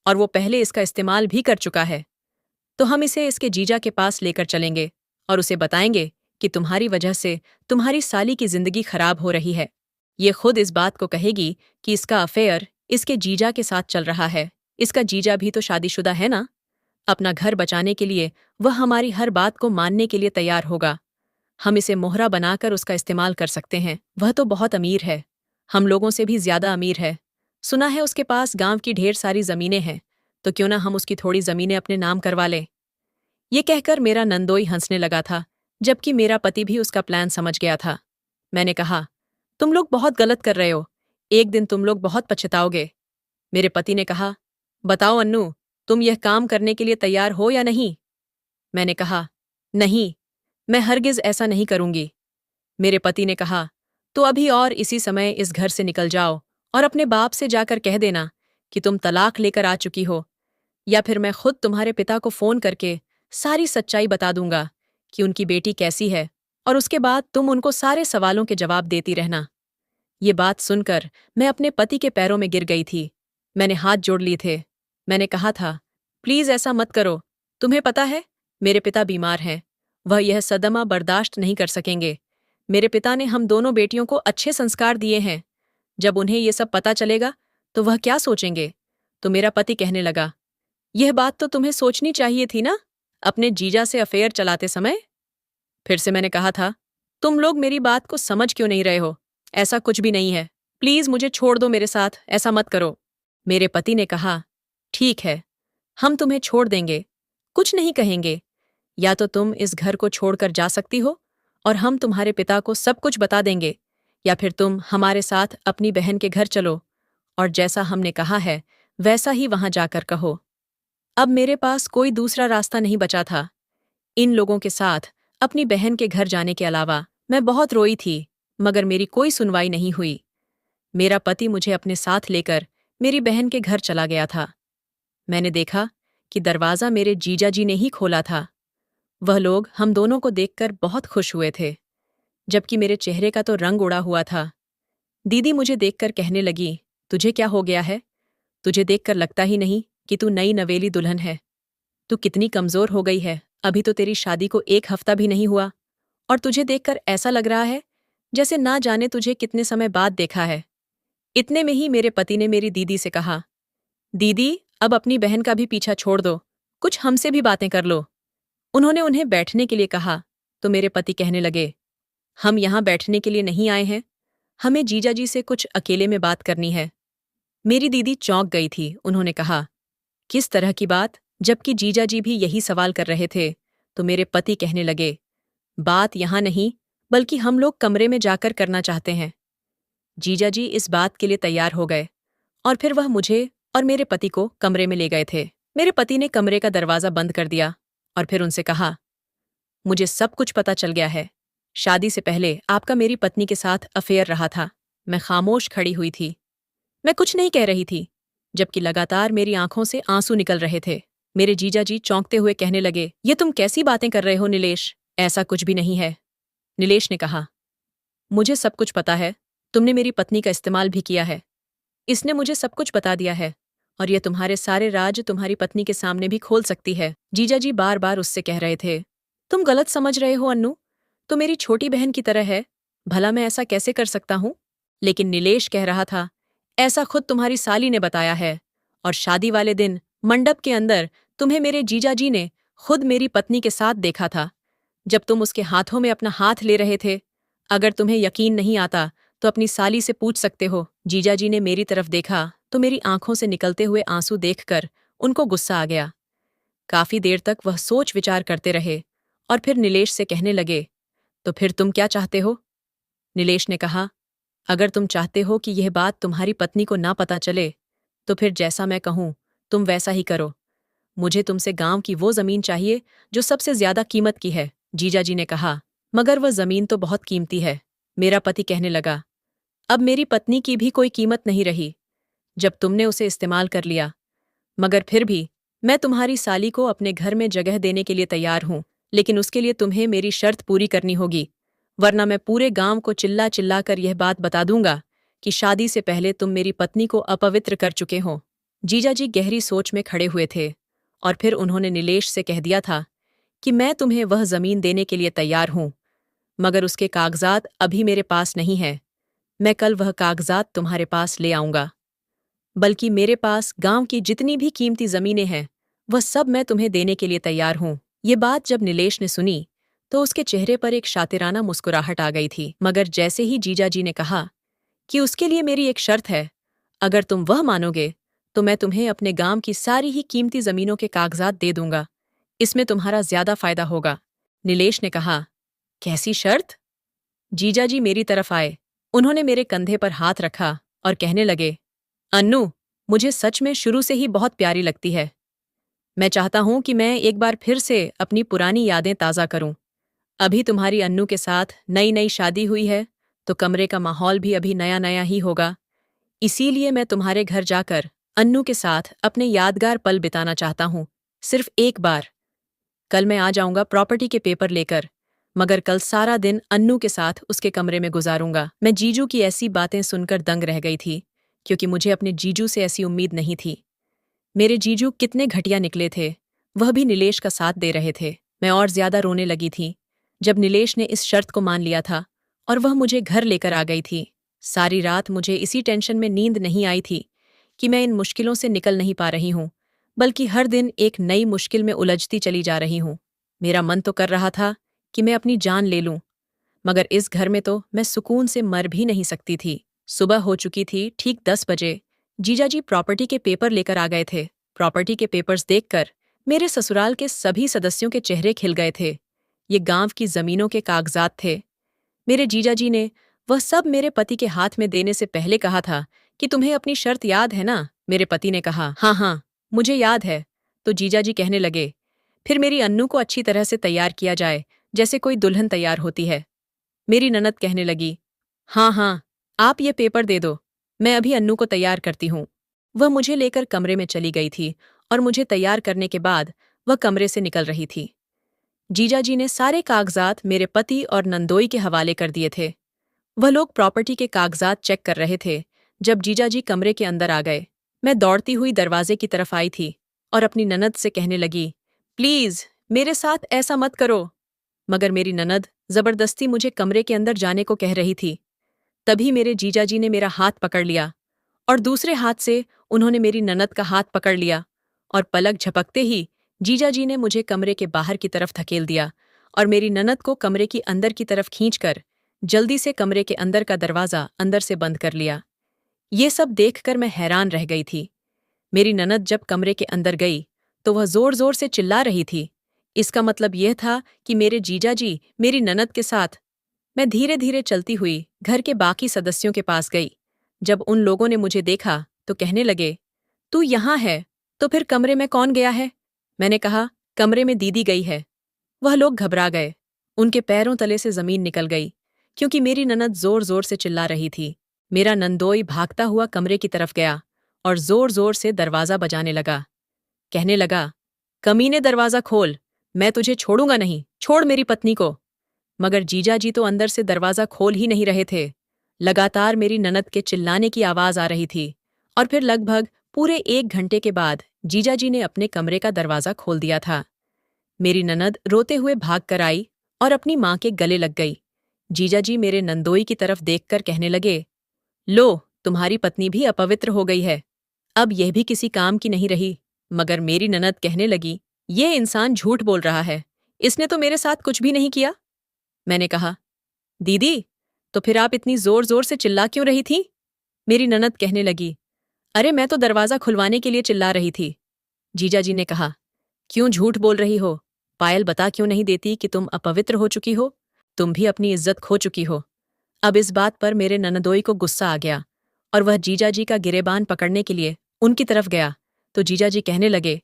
और वो पहले इसका इस्तेमाल भी कर चुका है। तो हम इसे इसके जीजा के पास लेकर चलेंगे और उसे बताएंगे कि तुम्हारी वजह से तुम्हारी साली की जिंदगी खराब हो रही है। ये खुद इस बात को कहेगी कि इसका अफेयर इसके जीजा के साथ चल रहा है। इसका जीजा भी तो शादीशुदा है ना। अपना घर बचाने के लिए वह हमारी हर बात को मानने के लिए तैयार होगा। हम इसे मोहरा बनाकर उसका इस्तेमाल कर सकते हैं। वह तो बहुत अमीर है, हम लोगों से भी ज्यादा अमीर है। सुना है उसके पास गांव की ढेर सारी जमीनें हैं, तो क्यों ना हम उसकी थोड़ी जमीनें अपने नाम करवा लें। ये कहकर मेरा नंदोई हंसने लगा था, जबकि मेरा पति भी उसका प्लान समझ गया था। मैंने कहा, तुम लोग बहुत गलत कर रहे हो, एक दिन तुम लोग बहुत पछताओगे। मेरे पति ने कहा, बताओ अन्नू, तुम यह काम करने के लिए तैयार हो या नहीं। मैंने कहा, नहीं, मैं हरगिज ऐसा नहीं करूंगी। मेरे पति ने कहा, तो अभी और इसी समय इस घर से निकल जाओ और अपने बाप से जाकर कह देना कि तुम तलाक लेकर आ चुकी हो, या फिर मैं खुद तुम्हारे पिता को फोन करके सारी सच्चाई बता दूंगा कि उनकी बेटी कैसी है, और उसके बाद तुम उनको सारे सवालों के जवाब देती रहना। ये बात सुनकर मैं अपने पति के पैरों में गिर गई थी। मैंने हाथ जोड़ लिए थे। मैंने कहा था, प्लीज ऐसा मत करो। तुम्हें पता है, मेरे पिता बीमार हैं। वह यह सदमा बर्दाश्त नहीं कर सकेंगे। मेरे पिता ने हम दोनों बेटियों को अच्छे संस्कार दिए हैं। जब उन्हें ये सब पता चलेगा तो वह क्या सोचेंगे। तो मेरा पति कहने लगा, यह बात तो तुम्हें सोचनी चाहिए थी ना, अपने जीजा से अफेयर चलाते समय। फिर से मैंने कहा था, तुम लोग मेरी बात को समझ क्यों नहीं रहे हो। ऐसा कुछ भी नहीं है। प्लीज मुझे छोड़ दो मेरे साथ, ऐसा मत करो। मेरे पति ने कहा, ठीक है, हम तुम्हें छोड़ देंगे, कुछ नहीं कहेंगे। या तो तुम इस घर को छोड़कर जा सकती हो और हम तुम्हारे पिता को सब कुछ बता देंगे, या फिर तुम हमारे साथ अपनी बहन के घर चलो और जैसा हमने कहा है वैसा ही वहां जाकर कहो। अब मेरे पास कोई दूसरा रास्ता नहीं बचा था। इन लोगों के साथ अपनी बहन के घर जाने के अलावा मैं बहुत रोई थी, मगर मेरी कोई सुनवाई नहीं हुई। मेरा पति मुझे अपने साथ लेकर मेरी बहन के घर चला गया था। मैंने देखा कि दरवाज़ा मेरे जीजा जी ने ही खोला था। वह लोग हम दोनों को देखकर बहुत खुश हुए थे, जबकि मेरे चेहरे का तो रंग उड़ा हुआ था। दीदी मुझे देखकर कहने लगी, तुझे क्या हो गया है? तुझे देखकर लगता ही नहीं कि तू नई नवेली दुल्हन है। तू कितनी कमज़ोर हो गई है। अभी तो तेरी शादी को 1 हफ्ता भी नहीं हुआ और तुझे देखकर ऐसा लग रहा है जैसे ना जाने तुझे कितने समय बाद देखा है। इतने में ही मेरे पति ने मेरी दीदी से कहा, दीदी, अब अपनी बहन का भी पीछा छोड़ दो, कुछ हमसे भी बातें कर लो। उन्होंने उन्हें बैठने के लिए कहा, तो मेरे पति कहने लगे, हम यहाँ बैठने के लिए नहीं आए हैं, हमें जीजाजी से कुछ अकेले में बात करनी है। मेरी दीदी चौंक गई थी। उन्होंने कहा, किस तरह की बात? जबकि जीजाजी भी यही सवाल कर रहे थे, तो मेरे पति कहने लगे, बात यहाँ नहीं, बल्कि हम लोग कमरे में जाकर करना चाहते हैं। जीजाजी इस बात के लिए तैयार हो गए और फिर वह मुझे और मेरे पति को कमरे में ले गए थे। मेरे पति ने कमरे का दरवाज़ा बंद कर दिया और फिर उनसे कहा, मुझे सब कुछ पता चल गया है। शादी से पहले आपका मेरी पत्नी के साथ अफेयर रहा था। मैं खामोश खड़ी हुई थी। मैं कुछ नहीं कह रही थी, जबकि लगातार मेरी आंखों से आंसू निकल रहे थे। मेरे जीजाजी चौंकते हुए कहने लगे, ये तुम कैसी बातें कर रहे हो नीलेश? ऐसा कुछ भी नहीं है। नीलेश ने कहा, मुझे सब कुछ पता है। तुमने मेरी पत्नी का इस्तेमाल भी किया है। इसने मुझे सब कुछ बता दिया है और ये तुम्हारे सारे राज तुम्हारी पत्नी के सामने भी खोल सकती है। जीजाजी बार बार उससे कह रहे थे। तुम गलत समझ रहे हो अन्नू। तो मेरी छोटी बहन की तरह है। भला मैं ऐसा कैसे कर सकता हूँ? लेकिन नीलेश कह रहा था, ऐसा खुद तुम्हारी साली ने बताया है। और शादी वाले दिन मंडप के अंदर तुम्हें मेरे जीजाजी ने खुद मेरी पत्नी के साथ देखा था, जब तुम उसके हाथों में अपना हाथ ले रहे थे। अगर तुम्हें यकीन नहीं आता तो अपनी साली से पूछ सकते हो। जीजाजी ने मेरी तरफ देखा तो मेरी आंखों से निकलते हुए आंसू देखकर उनको गुस्सा आ गया। काफी देर तक वह सोच विचार करते रहे और फिर नीलेश से कहने लगे, तो फिर तुम क्या चाहते हो? नीलेश ने कहा, अगर तुम चाहते हो कि यह बात तुम्हारी पत्नी को ना पता चले, तो फिर जैसा मैं कहूं तुम वैसा ही करो। मुझे तुमसे गांव की वो जमीन चाहिए जो सबसे ज्यादा कीमत की है। जीजाजी ने कहा, मगर वह जमीन तो बहुत कीमती है। मेरा पति कहने लगा, अब मेरी पत्नी की भी कोई कीमत नहीं रही जब तुमने उसे इस्तेमाल कर लिया। मगर फिर भी मैं तुम्हारी साली को अपने घर में जगह देने के लिए तैयार हूं, लेकिन उसके लिए तुम्हें मेरी शर्त पूरी करनी होगी, वरना मैं पूरे गांव को चिल्ला चिल्ला कर यह बात बता दूंगा कि शादी से पहले तुम मेरी पत्नी को अपवित्र कर चुके हो। जीजाजी गहरी सोच में खड़े हुए थे और फिर उन्होंने नीलेश से कह दिया था कि मैं तुम्हें वह जमीन देने के लिए तैयार हूं, मगर उसके कागजात अभी मेरे पास नहीं है। मैं कल वह कागजात तुम्हारे पास ले आऊंगा। बल्कि मेरे पास गांव की जितनी भी कीमती जमीनें हैं वह सब मैं तुम्हें देने के लिए तैयार हूं। ये बात जब नीलेश ने सुनी तो उसके चेहरे पर एक शातिराना मुस्कुराहट आ गई थी। मगर जैसे ही जीजाजी ने कहा कि उसके लिए मेरी एक शर्त है, अगर तुम वह मानोगे तो मैं तुम्हें अपने गांव की सारी ही कीमती जमीनों के कागजात दे दूंगा। इसमें तुम्हारा ज्यादा फायदा होगा। नीलेश ने कहा, कैसी शर्त? जीजाजी मेरी तरफ आए। उन्होंने मेरे कंधे पर हाथ रखा और कहने लगे, अन्नू, मुझे सच में शुरू से ही बहुत प्यारी लगती है। मैं चाहता हूं कि मैं एक बार फिर से अपनी पुरानी यादें ताज़ा करूं। अभी तुम्हारी अन्नू के साथ नई नई शादी हुई है, तो कमरे का माहौल भी अभी नया नया ही होगा। इसीलिए मैं तुम्हारे घर जाकर अन्नू के साथ अपने यादगार पल बिताना चाहता हूं, सिर्फ एक बार। कल मैं आ जाऊंगा प्रॉपर्टी के पेपर लेकर, मगर कल सारा दिन अन्नू के साथ उसके कमरे में गुजारूंगा। मैं जीजू की ऐसी बातें सुनकर दंग रह गई थी, क्योंकि मुझे अपने जीजू से ऐसी उम्मीद नहीं थी। मेरे जीजू कितने घटिया निकले थे, वह भी नीलेश का साथ दे रहे थे। मैं और ज्यादा रोने लगी थी जब नीलेश ने इस शर्त को मान लिया था और वह मुझे घर लेकर आ गई थी। सारी रात मुझे इसी टेंशन में नींद नहीं आई थी कि मैं इन मुश्किलों से निकल नहीं पा रही हूँ, बल्कि हर दिन एक नई मुश्किल में उलझती चली जा रही हूँ। मेरा मन तो कर रहा था कि मैं अपनी जान ले लूं, मगर इस घर में तो मैं सुकून से मर भी नहीं सकती थी। सुबह हो चुकी थी। ठीक 10 बजे जीजाजी प्रॉपर्टी के पेपर लेकर आ गए थे। प्रॉपर्टी के पेपर्स देखकर मेरे ससुराल के सभी सदस्यों के चेहरे खिल गए थे। ये गांव की जमीनों के कागजात थे। मेरे जीजाजी ने वह सब मेरे पति के हाथ में देने से पहले कहा था कि तुम्हें अपनी शर्त याद है ना? मेरे पति ने कहा, हाँ हाँ, मुझे याद है। तो जीजाजी कहने लगे, फिर मेरी अन्नू को अच्छी तरह से तैयार किया जाए, जैसे कोई दुल्हन तैयार होती है। मेरी ननद कहने लगी, हाँ हाँ, आप ये पेपर दे दो, मैं अभी अन्नू को तैयार करती हूँ। वह मुझे लेकर कमरे में चली गई थी और मुझे तैयार करने के बाद वह कमरे से निकल रही थी। जीजाजी ने सारे कागजात मेरे पति और नंदोई के हवाले कर दिए थे। वह लोग प्रॉपर्टी के कागजात चेक कर रहे थे जब जीजाजी कमरे के अंदर आ गए। मैं दौड़ती हुई दरवाजे की तरफ आई थी और अपनी ननद से कहने लगी, प्लीज मेरे साथ ऐसा मत करो। मगर मेरी ननद जबरदस्ती मुझे कमरे के अंदर जाने को कह रही थी। तभी मेरे जीजाजी ने मेरा हाथ पकड़ लिया और दूसरे हाथ से उन्होंने मेरी ननद का हाथ पकड़ लिया और पलक झपकते ही जीजाजी ने मुझे कमरे के बाहर की तरफ धकेल दिया और मेरी ननद को कमरे की अंदर की तरफ खींचकर जल्दी से कमरे के अंदर का दरवाजा अंदर से बंद कर लिया। ये सब देखकर मैं हैरान रह गई थी। मेरी ननद जब कमरे के अंदर गई तो वह जोर जोर से चिल्ला रही थी। इसका मतलब यह था कि मेरे जीजाजी मेरी ननद के साथ। मैं धीरे धीरे चलती हुई घर के बाकी सदस्यों के पास गई। जब उन लोगों ने मुझे देखा तो कहने लगे, तू यहाँ है तो फिर कमरे में कौन गया है? मैंने कहा, कमरे में दीदी गई है। वह लोग घबरा गए। उनके पैरों तले से जमीन निकल गई, क्योंकि मेरी ननद जोर जोर से चिल्ला रही थी। मेरा नंदोई भागता हुआ कमरे की तरफ गया और जोर जोर से दरवाजा बजाने लगा। कहने लगा, कमीने दरवाजा खोल, मैं तुझे छोड़ूंगा नहीं, छोड़ मेरी पत्नी को। मगर जीजाजी तो अंदर से दरवाजा खोल ही नहीं रहे थे। लगातार मेरी ननद के चिल्लाने की आवाज आ रही थी और फिर लगभग पूरे 1 घंटे के बाद जीजाजी ने अपने कमरे का दरवाजा खोल दिया था। मेरी ननद रोते हुए भाग कर आई और अपनी माँ के गले लग गई। जीजाजी मेरे नंदोई की तरफ देखकर कहने लगे, लो, तुम्हारी पत्नी भी अपवित्र हो गई है। अब यह भी किसी काम की नहीं रही। मगर मेरी ननद कहने लगी, ये इंसान झूठ बोल रहा है, इसने तो मेरे साथ कुछ भी नहीं किया। मैंने कहा, दीदी, तो फिर आप इतनी जोर जोर से चिल्ला क्यों रही थी? मेरी ननद कहने लगी, अरे मैं तो दरवाजा खुलवाने के लिए चिल्ला रही थी। जीजाजी ने कहा, क्यों झूठ बोल रही हो? पायल बता क्यों नहीं देती कि तुम अपवित्र हो चुकी हो? तुम भी अपनी इज्जत खो चुकी हो। अब इस बात पर मेरे ननदोई को गुस्सा आ गया और वह जीजाजी का गिरेबान पकड़ने के लिए उनकी तरफ गया तो जीजाजी कहने लगे,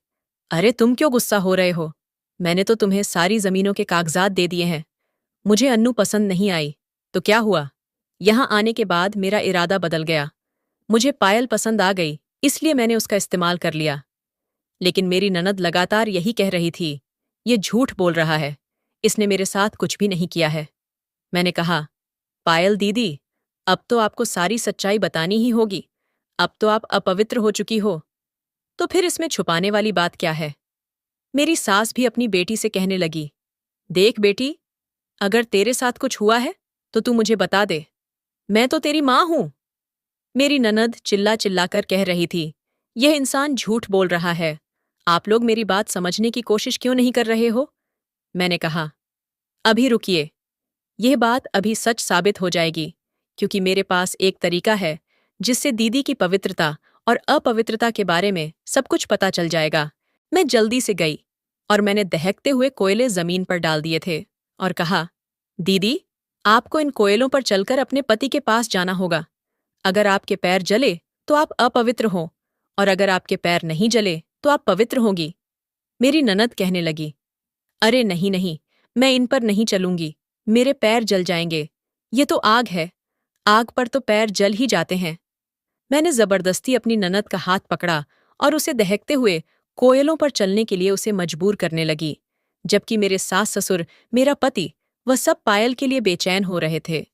अरे तुम क्यों गुस्सा हो रहे हो? मैंने तो तुम्हें सारी जमीनों के कागजात दे दिए हैं। मुझे अन्नू पसंद नहीं आई, तो क्या हुआ? यहां आने के बाद मेरा इरादा बदल गया। मुझे पायल पसंद आ गई, इसलिए मैंने उसका इस्तेमाल कर लिया। लेकिन मेरी ननद लगातार यही कह रही थी, ये झूठ बोल रहा है, इसने मेरे साथ कुछ भी नहीं किया है। मैंने कहा, पायल दीदी, अब तो आपको सारी सच्चाई बतानी ही होगी। अब तो आप अपवित्र हो चुकी हो, तो फिर इसमें छुपाने वाली बात क्या है? मेरी सास भी अपनी बेटी से कहने लगी, देख बेटी, अगर तेरे साथ कुछ हुआ है तो तू मुझे बता दे, मैं तो तेरी माँ हूं। मेरी ननद चिल्ला चिल्लाकर कह रही थी, यह इंसान झूठ बोल रहा है, आप लोग मेरी बात समझने की कोशिश क्यों नहीं कर रहे हो? मैंने कहा, अभी रुकिए, यह बात अभी सच साबित हो जाएगी, क्योंकि मेरे पास एक तरीका है जिससे दीदी की पवित्रता और अपवित्रता के बारे में सब कुछ पता चल जाएगा। मैं जल्दी से गई और मैंने दहकते हुए कोयले जमीन पर डाल दिए थे और कहा, दीदी, आपको इन कोयलों पर चलकर अपने पति के पास जाना होगा। अगर आपके पैर जले तो आप अपवित्र हो, और अगर आपके पैर नहीं जले तो आप पवित्र होंगी। मेरी ननद कहने लगी, अरे नहीं नहीं, मैं इन पर नहीं चलूंगी, मेरे पैर जल जाएंगे। ये तो आग है, आग पर तो पैर जल ही जाते हैं। मैंने जबरदस्ती अपनी ननद का हाथ पकड़ा और उसे दहकते हुए कोयलों पर चलने के लिए उसे मजबूर करने लगी, जबकि मेरे सास ससुर, मेरा पति, वह सब पायल के लिए बेचैन हो रहे थे।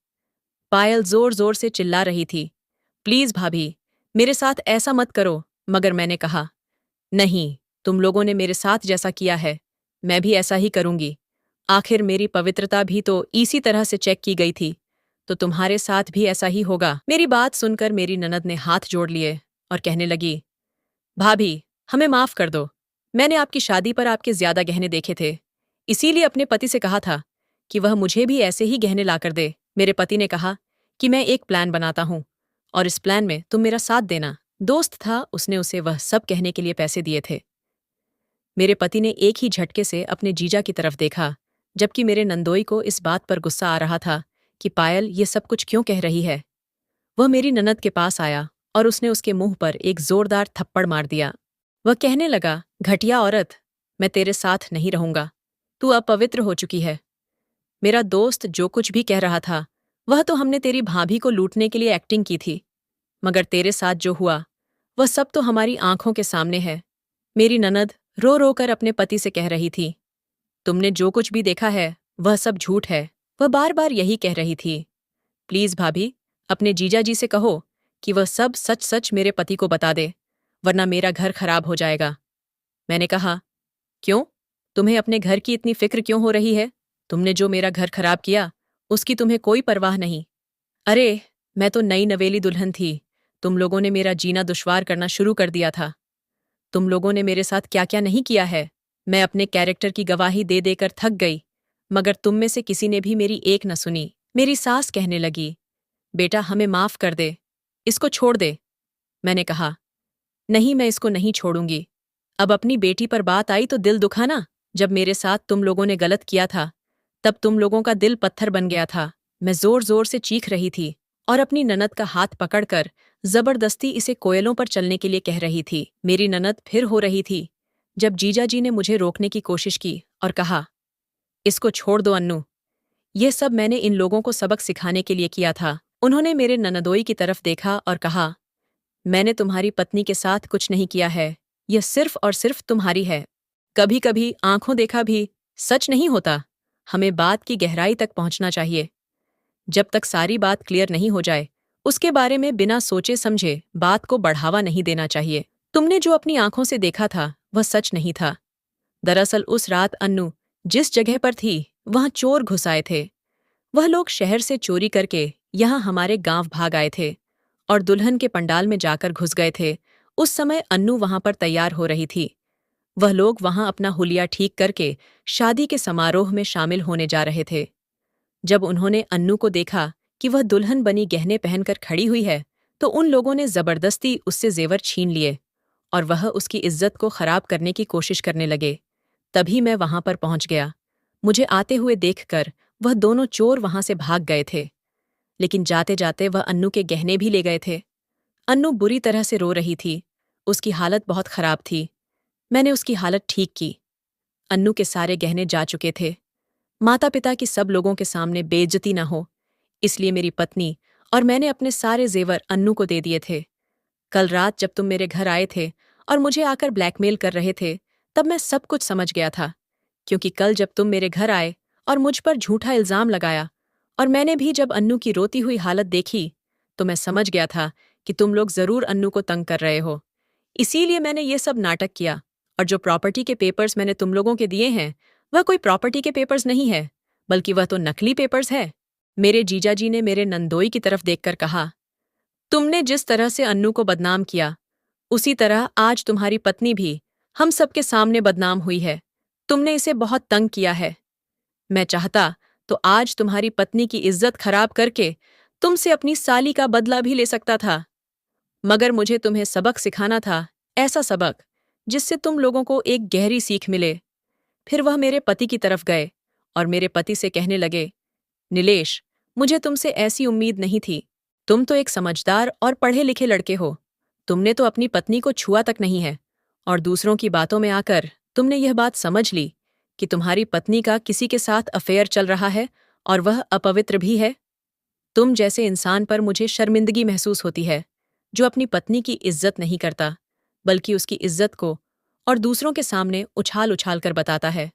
पायल जोर जोर से चिल्ला रही थी, प्लीज भाभी, मेरे साथ ऐसा मत करो। मगर मैंने कहा, नहीं, तुम लोगों ने मेरे साथ जैसा किया है, मैं भी ऐसा ही करूंगी। आखिर मेरी पवित्रता भी तो इसी तरह से चेक की गई थी, तो तुम्हारे साथ भी ऐसा ही होगा। मेरी बात सुनकर मेरी ननद ने हाथ जोड़ लिए और कहने लगी, भाभी, हमें माफ कर दो। मैंने आपकी शादी पर आपके ज्यादा गहने देखे थे, इसीलिए अपने पति से कहा था कि वह मुझे भी ऐसे ही गहने लाकर दे। मेरे पति ने कहा कि मैं एक प्लान बनाता हूं और इस प्लान में तुम मेरा साथ देना। दोस्त था, उसने उसे वह सब कहने के लिए पैसे दिए थे। मेरे पति ने एक ही झटके से अपने जीजा की तरफ देखा, जबकि मेरे नंदोई को इस बात पर गुस्सा आ रहा था कि पायल ये सब कुछ क्यों कह रही है। वह मेरी ननद के पास आया और उसने उसके मुंह पर एक जोरदार थप्पड़ मार दिया। वह कहने लगा, घटिया औरत, मैं तेरे साथ नहीं रहूंगा, तू अपवित्र हो चुकी है। मेरा दोस्त जो कुछ भी कह रहा था, वह तो हमने तेरी भाभी को लूटने के लिए एक्टिंग की थी, मगर तेरे साथ जो हुआ वह सब तो हमारी आंखों के सामने है। मेरी ननद रो रो कर अपने पति से कह रही थी, तुमने जो कुछ भी देखा है वह सब झूठ है। वह बार बार यही कह रही थी, प्लीज भाभी, अपने जीजा जी से कहो कि वह सब सच सच मेरे पति को बता दे, वरना मेरा घर खराब हो जाएगा। मैंने कहा, क्यों, तुम्हें अपने घर की इतनी फिक्र क्यों हो रही है? तुमने जो मेरा घर खराब किया उसकी तुम्हें कोई परवाह नहीं। अरे, मैं तो नई नवेली दुल्हन थी, तुम लोगों ने मेरा जीना दुश्वार करना शुरू कर दिया था। तुम लोगों ने मेरे साथ क्या क्या नहीं किया है। मैं अपने कैरेक्टर की गवाही दे देकर थक गई, मगर तुम में से किसी ने भी मेरी एक न सुनी। मेरी सास कहने लगी, बेटा हमें माफ कर दे, इसको छोड़ दे। मैंने कहा, नहीं, मैं इसको नहीं छोड़ूंगी। अब अपनी बेटी पर बात आई तो दिल दुखा ना। जब मेरे साथ तुम लोगों ने गलत किया था तब तुम लोगों का दिल पत्थर बन गया था। मैं जोर जोर से चीख रही थी और अपनी ननद का हाथ पकड़कर जबरदस्ती इसे कोयलों पर चलने के लिए कह रही थी। मेरी ननद फिर हो रही थी जब जीजाजी ने मुझे रोकने की कोशिश की और कहा, इसको छोड़ दो अन्नू, यह सब मैंने इन लोगों को सबक सिखाने के लिए किया था। उन्होंने मेरे ननदोई की तरफ देखा और कहा, मैंने तुम्हारी पत्नी के साथ कुछ नहीं किया है, यह सिर्फ और सिर्फ तुम्हारी है। कभी कभी आंखों देखा भी सच नहीं होता। हमें बात की गहराई तक पहुंचना चाहिए। जब तक सारी बात क्लियर नहीं हो जाए उसके बारे में बिना सोचे समझे बात को बढ़ावा नहीं देना चाहिए। तुमने जो अपनी आंखों से देखा था वह सच नहीं था। दरअसल उस रात अन्नू जिस जगह पर थी वहां चोर घुस आए थे। वह लोग शहर से चोरी करके यहाँ हमारे गांव भाग आए थे और दुल्हन के पंडाल में जाकर घुस गए थे। उस समय अन्नू वहां पर तैयार हो रही थी। वह लोग वहां अपना हुलिया ठीक करके शादी के समारोह में शामिल होने जा रहे थे। जब उन्होंने अन्नू को देखा कि वह दुल्हन बनी गहने पहनकर खड़ी हुई है, तो उन लोगों ने जबरदस्ती उससे जेवर छीन लिए और वह उसकी इज्जत को खराब करने की कोशिश करने लगे। तभी मैं वहां पर पहुंच गया। मुझे आते हुए देखकर वह दोनों चोर वहां से भाग गए थे, लेकिन जाते जाते वह अन्नू के गहने भी ले गए थे। अन्नू बुरी तरह से रो रही थी। उसकी हालत बहुत खराब थी। मैंने उसकी हालत ठीक की। अन्नू के सारे गहने जा चुके थे। माता पिता की सब लोगों के सामने बेइज्जती न हो, इसलिए मेरी पत्नी और मैंने अपने सारे जेवर अन्नू को दे दिए थे। कल रात जब तुम मेरे घर आए थे और मुझे आकर ब्लैकमेल कर रहे थे, तब मैं सब कुछ समझ गया था। क्योंकि कल जब तुम मेरे घर आए और मुझ पर झूठा इल्जाम लगाया और मैंने भी जब अन्नू की रोती हुई हालत देखी, तो मैं समझ गया था कि तुम लोग जरूर अन्नू को तंग कर रहे हो। इसीलिए मैंने ये सब नाटक किया। और जो प्रॉपर्टी के पेपर्स मैंने तुम लोगों के दिए हैं, वह कोई प्रॉपर्टी के पेपर्स नहीं है, बल्कि वह तो नकली पेपर्स है। मेरे जीजाजी ने मेरे नंदोई की तरफ देखकर कहा, तुमने जिस तरह से अन्नू को बदनाम किया, उसी तरह आज तुम्हारी पत्नी भी हम सबके सामने बदनाम हुई है। तुमने इसे बहुत तंग किया है। मैं चाहता तो आज तुम्हारी पत्नी की इज्जत खराब करके तुमसे अपनी साली का बदला भी ले सकता था, मगर मुझे तुम्हें सबक सिखाना था, ऐसा सबक जिससे तुम लोगों को एक गहरी सीख मिले। फिर वह मेरे पति की तरफ गए और मेरे पति से कहने लगे, नीलेश, मुझे तुमसे ऐसी उम्मीद नहीं थी। तुम तो एक समझदार और पढ़े लिखे लड़के हो। तुमने तो अपनी पत्नी को छुआ तक नहीं है और दूसरों की बातों में आकर तुमने यह बात समझ ली कि तुम्हारी पत्नी का किसी के साथ अफेयर चल रहा है और वह अपवित्र भी है। तुम जैसे इंसान पर मुझे शर्मिंदगी महसूस होती है, जो अपनी पत्नी की इज्जत नहीं करता, बल्कि उसकी इज्जत को और दूसरों के सामने उछाल उछाल कर बताता है।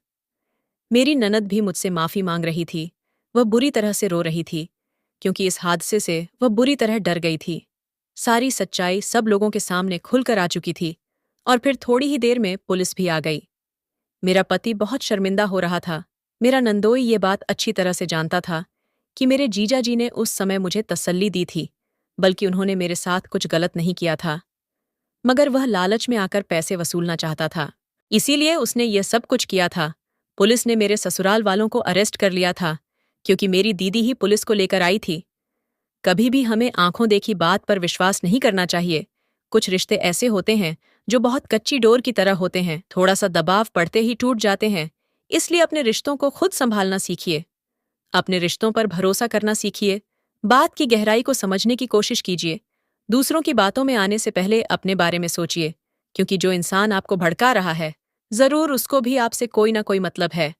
मेरी ननद भी मुझसे माफी मांग रही थी। वह बुरी तरह से रो रही थी, क्योंकि इस हादसे से वह बुरी तरह डर गई थी। सारी सच्चाई सब लोगों के सामने खुलकर आ चुकी थी और फिर थोड़ी ही देर में पुलिस भी आ गई। मेरा पति बहुत शर्मिंदा हो रहा था। मेरा नंदोई ये बात अच्छी तरह से जानता था कि मेरे जीजा जी ने उस समय मुझे तसल्ली दी थी, बल्कि उन्होंने मेरे साथ कुछ गलत नहीं किया था, मगर वह लालच में आकर पैसे वसूलना चाहता था। इसीलिए उसने यह सब कुछ किया था। पुलिस ने मेरे ससुराल वालों को अरेस्ट कर लिया था, क्योंकि मेरी दीदी ही पुलिस को लेकर आई थी। कभी भी हमें आंखों देखी बात पर विश्वास नहीं करना चाहिए। कुछ रिश्ते ऐसे होते हैं जो बहुत कच्ची डोर की तरह होते हैं, थोड़ा सा दबाव पड़ते ही टूट जाते हैं। इसलिए अपने रिश्तों को खुद संभालना सीखिए। अपने रिश्तों पर भरोसा करना सीखिए। बात की गहराई को समझने की कोशिश कीजिए। दूसरों की बातों में आने से पहले अपने बारे में सोचिए, क्योंकि जो इंसान आपको भड़का रहा है, जरूर उसको भी आपसे कोई ना कोई मतलब है।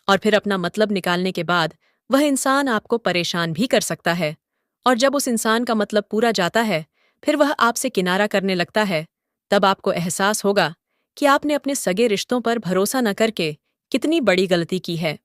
और फिर अपना मतलब निकालने के बाद वह इंसान आपको परेशान भी कर सकता है। और जब उस इंसान का मतलब पूरा जाता है, फिर वह आपसे किनारा करने लगता है, तब आपको एहसास होगा कि आपने अपने सगे रिश्तों पर भरोसा न करके कितनी बड़ी गलती की है।